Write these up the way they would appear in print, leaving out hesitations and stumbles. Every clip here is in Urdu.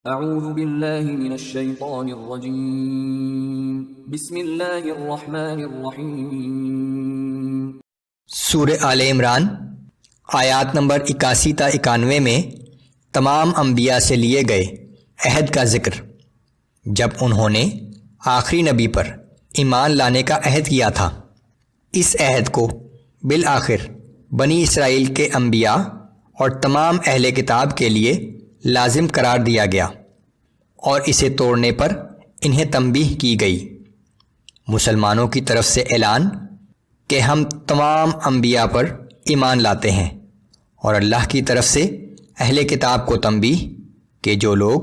اعوذ باللہ من الشیطان الرجیم بسم اللہ الرحمن الرحیم۔ سورہ آل عمران آیات نمبر 81 تا 91 میں تمام انبیاء سے لیے گئے عہد کا ذکر۔ جب انہوں نے آخری نبی پر ایمان لانے کا عہد کیا تھا، اس عہد کو بالآخر بنی اسرائیل کے انبیاء اور تمام اہل کتاب کے لیے لازم قرار دیا گیا اور اسے توڑنے پر انہیں تنبیہ کی گئی۔ مسلمانوں کی طرف سے اعلان کہ ہم تمام انبیاء پر ایمان لاتے ہیں، اور اللہ کی طرف سے اہل کتاب کو تنبیہ کہ جو لوگ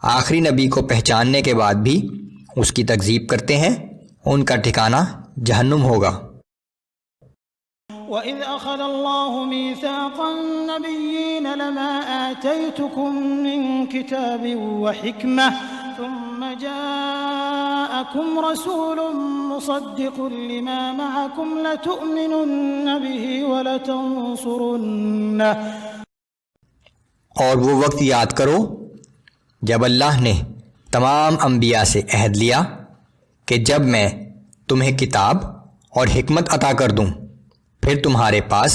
آخری نبی کو پہچاننے کے بعد بھی اس کی تکذیب کرتے ہیں، ان کا ٹھکانہ جہنم ہوگا۔ وَإِذْ أَخَذَ اللَّهُ مِيثَاقَ النَّبِيِّينَ لَمَا آتَيْتُكُم مِّن كِتَابٍ وَحِكْمَةٍ ثُمَّ جَاءَكُمْ رَسُولٌ مُّصَدِّقٌ لِّمَا مَعَكُمْ لَتُؤْمِنُنَّ بِهِ وَلَتَنصُرُنَّهُ۔ اور وہ وقت یاد کرو جب اللہ نے تمام انبیاء سے عہد لیا کہ جب میں تمہیں کتاب اور حکمت عطا کر دوں، پھر تمہارے پاس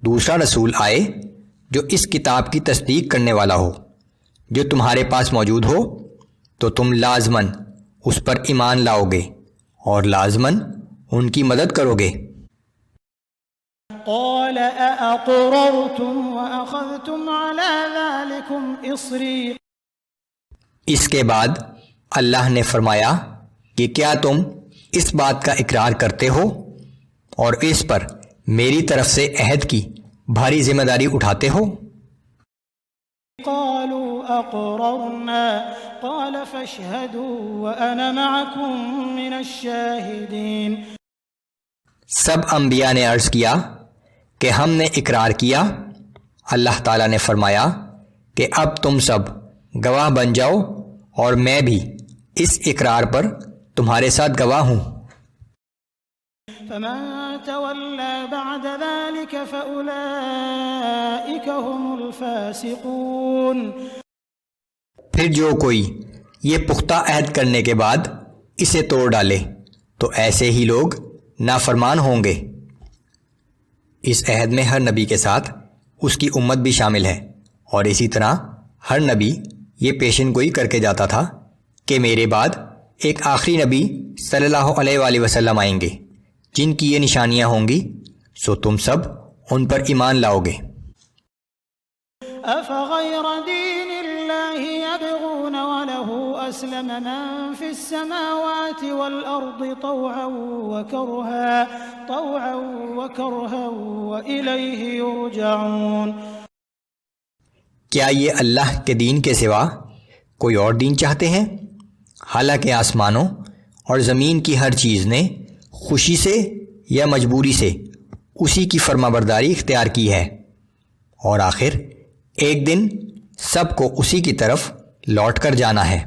دوسرا رسول آئے جو اس کتاب کی تصدیق کرنے والا ہو جو تمہارے پاس موجود ہو، تو تم لازماً اس پر ایمان لاؤ گے اور لازماً ان کی مدد کرو گے۔ قال أأقررتم وأخذتم على ذلكم إصري۔ اس کے بعد اللہ نے فرمایا کہ کیا تم اس بات کا اقرار کرتے ہو اور اس پر میری طرف سے عہد کی بھاری ذمہ داری اٹھاتے ہو؟ قالوا أقررنا قال فاشهدوا وأنا معكم من الشاهدين۔ سب انبیاء نے عرض کیا کہ ہم نے اقرار کیا۔ اللہ تعالیٰ نے فرمایا کہ اب تم سب گواہ بن جاؤ اور میں بھی اس اقرار پر تمہارے ساتھ گواہ ہوں۔ فمن تولى بعد ذلك فأولئك هم الفاسقون۔ پھر جو کوئی یہ پختہ عہد کرنے کے بعد اسے توڑ ڈالے تو ایسے ہی لوگ نافرمان ہوں گے۔ اس عہد میں ہر نبی کے ساتھ اس کی امت بھی شامل ہے، اور اسی طرح ہر نبی یہ پیشن گوئی کر کے جاتا تھا کہ میرے بعد ایک آخری نبی صلی اللہ علیہ وآلہ وسلم آئیں گے جن کی یہ نشانیاں ہوں گی، سو تم سب ان پر ایمان لاؤ گے۔ أفغير دين الله يبغون وله أسلم من في السماوات والأرض طوعا وكرها وإليه يرجعون۔ کیا یہ اللہ کے دین کے سوا کوئی اور دین چاہتے ہیں؟ حالانکہ آسمانوں اور زمین کی ہر چیز نے خوشی سے یا مجبوری سے اسی کی فرمانبرداری اختیار کی ہے، اور آخر ایک دن سب کو اسی کی طرف لوٹ کر جانا ہے۔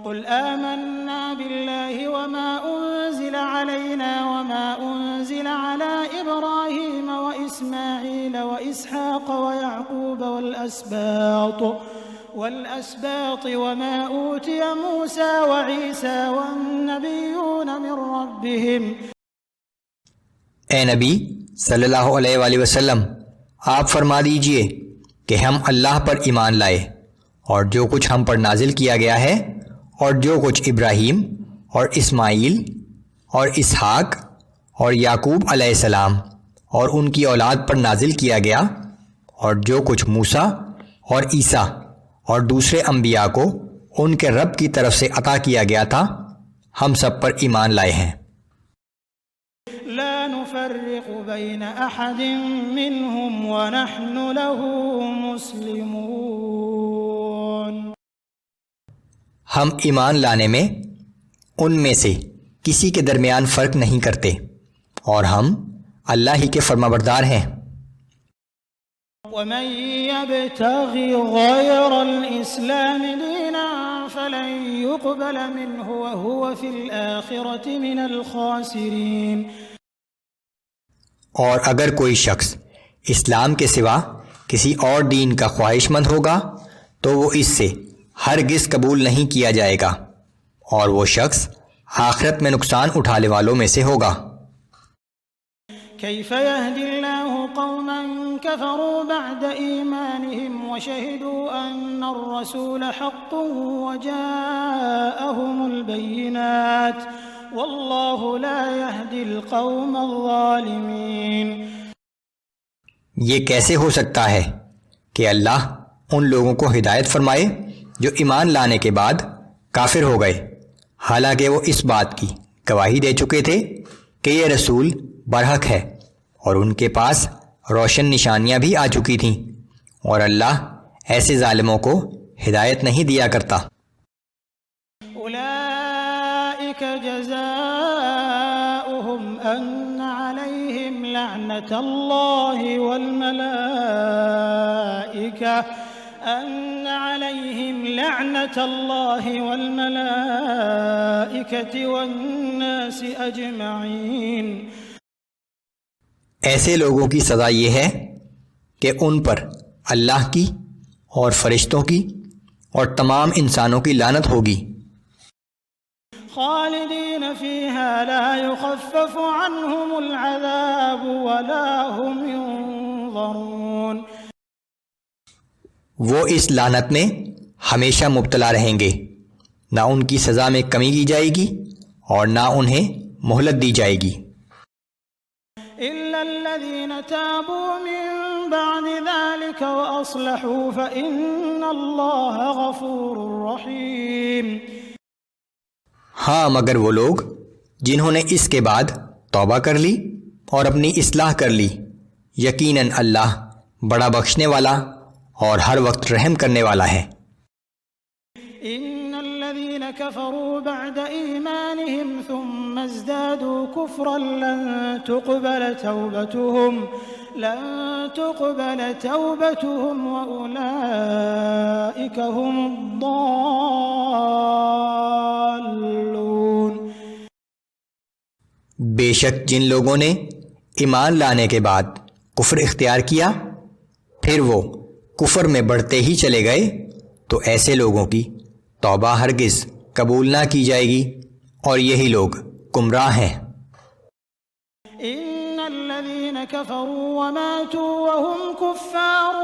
قل آمنا بالله وما أنزل علينا وما أنزل على إبراهيم وإسماعيل وإسحاق ويعقوب والأسباط وما أوتي موسى وعيسى والنبيون من ربهم۔ اے نبی صلی اللہ علیہ وآلہ وسلم، آپ فرما دیجئے کہ ہم اللہ پر ایمان لائے اور جو کچھ ہم پر نازل کیا گیا ہے، اور جو کچھ ابراہیم اور اسماعیل اور اسحاق اور یعقوب علیہ السلام اور ان کی اولاد پر نازل کیا گیا، اور جو کچھ موسیٰ اور عیسیٰ اور دوسرے انبیاء کو ان کے رب کی طرف سے عطا کیا گیا تھا، ہم سب پر ایمان لائے ہیں۔ لا نفرق بين أحد منهم ونحن له مسلمون۔ ہم ایمان لانے میں ان میں سے کسی کے درمیان فرق نہیں کرتے، اور ہم اللہ ہی کے فرمانبردار ہیں۔ ومن يبتغ غير الإسلام دينا فلن يقبل منه وهو في الآخرة من الخاسرين۔ اور اگر کوئی شخص اسلام کے سوا کسی اور دین کا خواہش مند ہوگا تو وہ اس سے ہرگز قبول نہیں کیا جائے گا، اور وہ شخص آخرت میں نقصان اٹھانے والوں میں سے ہوگا۔ كيف يهدي الله قوما كفروا بعد إيمانهم وشهدوا أن الرسول حق وجاءهم البينات والله لا يهدي القوم الظالمين۔ یہ کیسے ہو سکتا ہے کہ اللہ ان لوگوں کو ہدایت فرمائے جو ایمان لانے کے بعد کافر ہو گئے، حالانکہ وہ اس بات کی گواہی دے چکے تھے کہ یہ رسول برحق ہے، اور ان کے پاس روشن نشانیاں بھی آ چکی تھیں، اور اللہ ایسے ظالموں کو ہدایت نہیں دیا کرتا۔ أولئك جزاؤهم أن عليهم لعنة الله والملائكة والناس أجمعين۔ ایسے لوگوں کی سزا یہ ہے کہ ان پر اللہ کی اور فرشتوں کی اور تمام انسانوں کی لعنت ہوگی۔ خالدین فیہا لا یخفف عنہم العذاب ولا هم ينظرون۔ وہ اس لعنت میں ہمیشہ مبتلا رہیں گے، نہ ان کی سزا میں کمی کی جائے گی اور نہ انہیں مہلت دی جائے گی۔ إلا الذين تابوا من بعد ذلك وأصلحوا فإن الله غفور رحيم۔ ہاں، مگر وہ لوگ جنہوں نے اس کے بعد توبہ کر لی اور اپنی اصلاح کر لی، یقیناً اللہ بڑا بخشنے والا اور ہر وقت رحم کرنے والا ہے۔ إن الذين كفروا بعد إيمانهم ثم ازدادوا كفرا لن تقبل توبتهم وأولئك هم الضالون۔ بے شک جن لوگوں نے ایمان لانے کے بعد کفر اختیار کیا پھر وہ کفر میں بڑھتے ہی چلے گئے تو ایسے لوگوں کی توبہ ہرگز قبول نہ کی جائے گی، اور یہی لوگ گمراہ ہیں۔ ان الذين كفروا وماتوا وهم كفار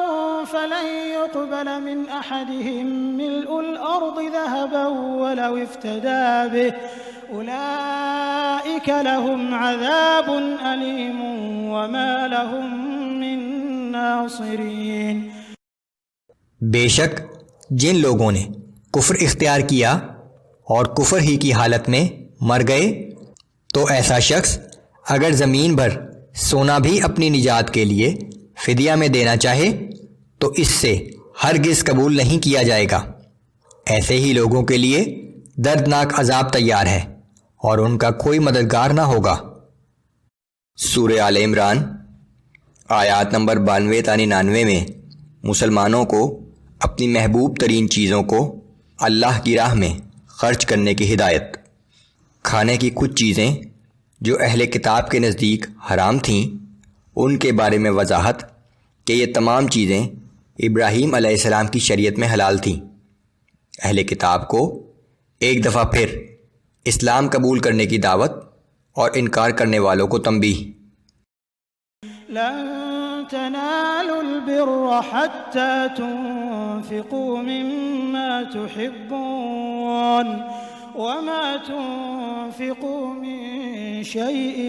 فلن يقبل من احدهم ملء الارض ذهبا ولو افتدى به اولئك لهم عذاب اليم وما لهم من ناصرين۔ بے شک جن لوگوں نے کفر اختیار کیا اور کفر ہی کی حالت میں مر گئے تو ایسا شخص اگر زمین بھر سونا بھی اپنی نجات کے لیے فدیہ میں دینا چاہے تو اس سے ہرگز قبول نہیں کیا جائے گا۔ ایسے ہی لوگوں کے لیے دردناک عذاب تیار ہے اور ان کا کوئی مددگار نہ ہوگا۔ سورہ آل عمران آیات نمبر 92 تا 99 میں مسلمانوں کو اپنی محبوب ترین چیزوں کو اللہ کی راہ میں خرچ کرنے کی ہدایت۔ کھانے کی کچھ چیزیں جو اہل کتاب کے نزدیک حرام تھیں ان کے بارے میں وضاحت کہ یہ تمام چیزیں ابراہیم علیہ السلام کی شریعت میں حلال تھیں۔ اہل کتاب کو ایک دفعہ پھر اسلام قبول کرنے کی دعوت اور انکار کرنے والوں کو تنبیہ۔ لن تنالوا البر حتى تنفقوا مما تحبون وما تنفقوا من شيء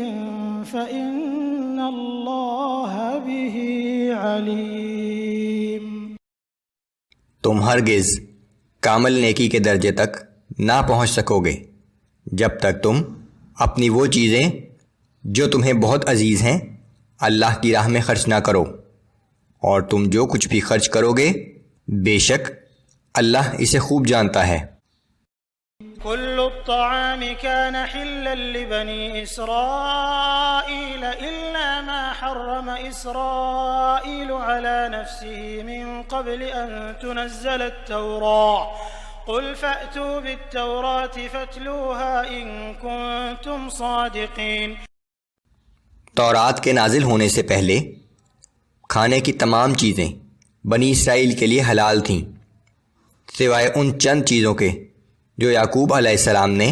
فإن الله به عليم۔ تم ہرگز کامل نیکی کے درجے تک نہ پہنچ سکو گے جب تک تم اپنی وہ چیزیں جو تمہیں بہت عزیز ہیں اللہ کی راہ میں خرچ نہ کرو، اور تم جو کچھ بھی خرچ کرو گے بے شک اللہ اسے خوب جانتا ہے۔ كل الطعام كان حلا لبني إسرائيل إلا ما حرم إسرائيل على نفسه من قبل أن تنزل التوراة قل فأتوا بالتوراة فاتلوها إن كنتم صادقين۔ تورات کے نازل ہونے سے پہلے کھانے کی تمام چیزیں بنی اسرائیل کے لیے حلال تھیں سوائے ان چند چیزوں کے جو یعقوب علیہ السلام نے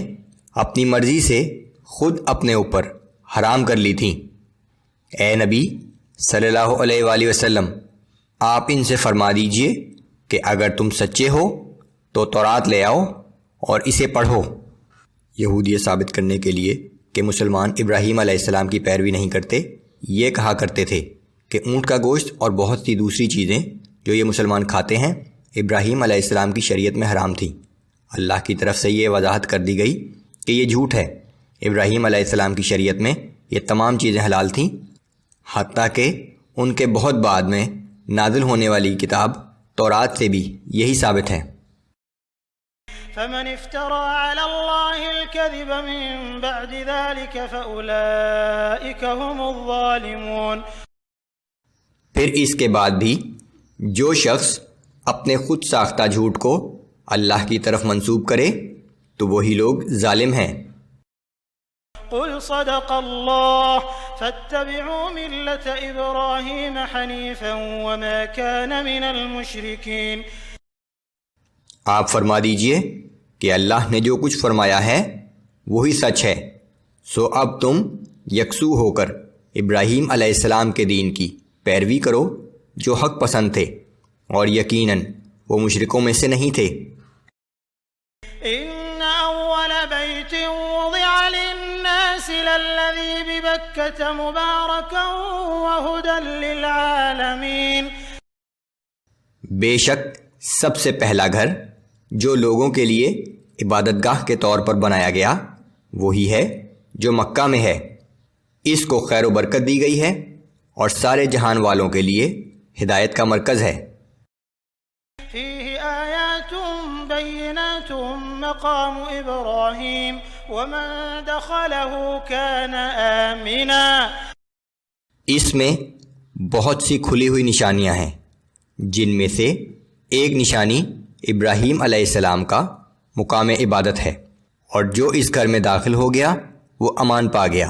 اپنی مرضی سے خود اپنے اوپر حرام کر لی تھیں۔ اے نبی صلی اللہ علیہ وآلہ وسلم، آپ ان سے فرما دیجئے کہ اگر تم سچے ہو تو تورات لے آؤ اور اسے پڑھو۔ یہود یہ ثابت کرنے کے لیے کہ مسلمان ابراہیم علیہ السلام کی پیروی نہیں کرتے، یہ کہا کرتے تھے کہ اونٹ کا گوشت اور بہت سی دوسری چیزیں جو یہ مسلمان کھاتے ہیں ابراہیم علیہ السلام کی شریعت میں حرام تھیں۔ اللہ کی طرف سے یہ وضاحت کر دی گئی کہ یہ جھوٹ ہے۔ ابراہیم علیہ السلام کی شریعت میں یہ تمام چیزیں حلال تھیں، حتیٰ کہ ان کے بہت بعد میں نازل ہونے والی کتاب تورات سے بھی یہی ثابت ہے۔ فمن افترى على الله الكذب من بعد ذلك فأولئك هم الظالمون۔ پھر اس کے بعد بھی جو شخص اپنے خود ساختہ جھوٹ کو اللہ کی طرف منسوب کرے تو وہی لوگ ظالم ہیں۔ قل صدق اللہ فاتبعوا ملة ابراہیم حنیفا وما كان من المشرکین۔ آپ فرما دیجئے کہ اللہ نے جو کچھ فرمایا ہے وہی سچ ہے، سو اب تم یکسو ہو کر ابراہیم علیہ السلام کے دین کی پیروی کرو جو حق پسند تھے، اور یقیناً وہ مشرکوں میں سے نہیں تھے۔ ان اول بیت وضع للناس للذی ببکۃ مبارکا وہدی للعالمین۔ بے شک سب سے پہلا گھر جو لوگوں کے لیے عبادت گاہ کے طور پر بنایا گیا وہی ہے جو مکہ میں ہے، اس کو خیر و برکت دی گئی ہے اور سارے جہان والوں کے لیے ہدایت کا مرکز ہے۔ فیہ آیات بینات مقام ابراہیم ومن دخلہ کان آمنا۔ اس میں بہت سی کھلی ہوئی نشانیاں ہیں، جن میں سے ایک نشانی ابراہیم علیہ السلام کا مقام عبادت ہے، اور جو اس گھر میں داخل ہو گیا وہ امان پا گیا۔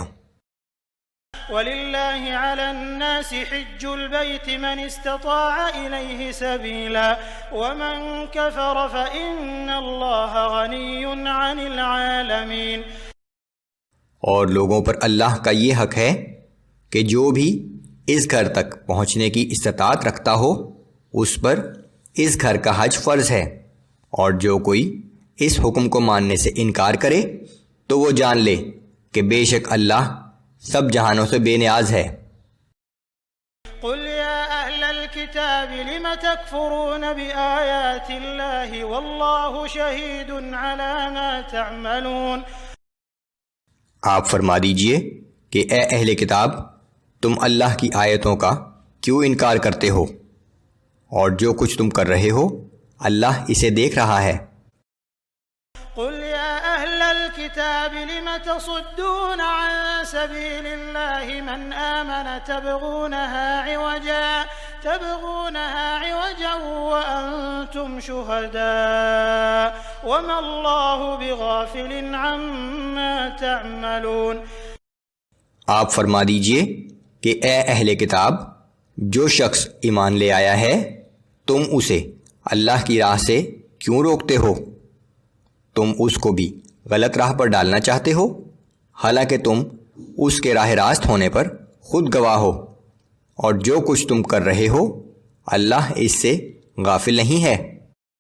وَلِلَّهِ عَلَى النَّاسِ حِجُّ الْبَيْتِ مَنِ اسْتَطَاعَ إِلَيْهِ سَبِيلًا وَمَنْ كَفَرَ فَإِنَّ اللَّهَ غَنِيٌّ عَنِ الْعَالَمِينَ۔ اور لوگوں پر اللہ کا یہ حق ہے کہ جو بھی اس گھر تک پہنچنے کی استطاعت رکھتا ہو اس پر اس گھر کا حج فرض ہے، اور جو کوئی اس حکم کو ماننے سے انکار کرے تو وہ جان لے کہ بے شک اللہ سب جہانوں سے بے نیاز ہے۔ قل یا اہل الكتاب لم تکفرون بآیات اللہ واللہ شہید علی ما تعملون۔ آپ فرما دیجئے کہ اے اہل کتاب، تم اللہ کی آیتوں کا کیوں انکار کرتے ہو، اور جو کچھ تم کر رہے ہو اللہ اسے دیکھ رہا ہے۔ قل یا اہل الكتاب لم تصدون عن سبیل اللہ من آمن تبغونها عوجا وانتم شہداء وما اللہ بغافل عما تعملون۔ آپ فرما دیجئے کہ اے اہل کتاب، جو شخص ایمان لے آیا ہے تم اسے اللہ کی راہ سے کیوں روکتے ہو؟ تم اس کو بھی غلط راہ پر ڈالنا چاہتے ہو، حالانکہ تم اس کے راہ راست ہونے پر خود گواہ ہو، اور جو کچھ تم کر رہے ہو اللہ اس سے غافل نہیں ہے۔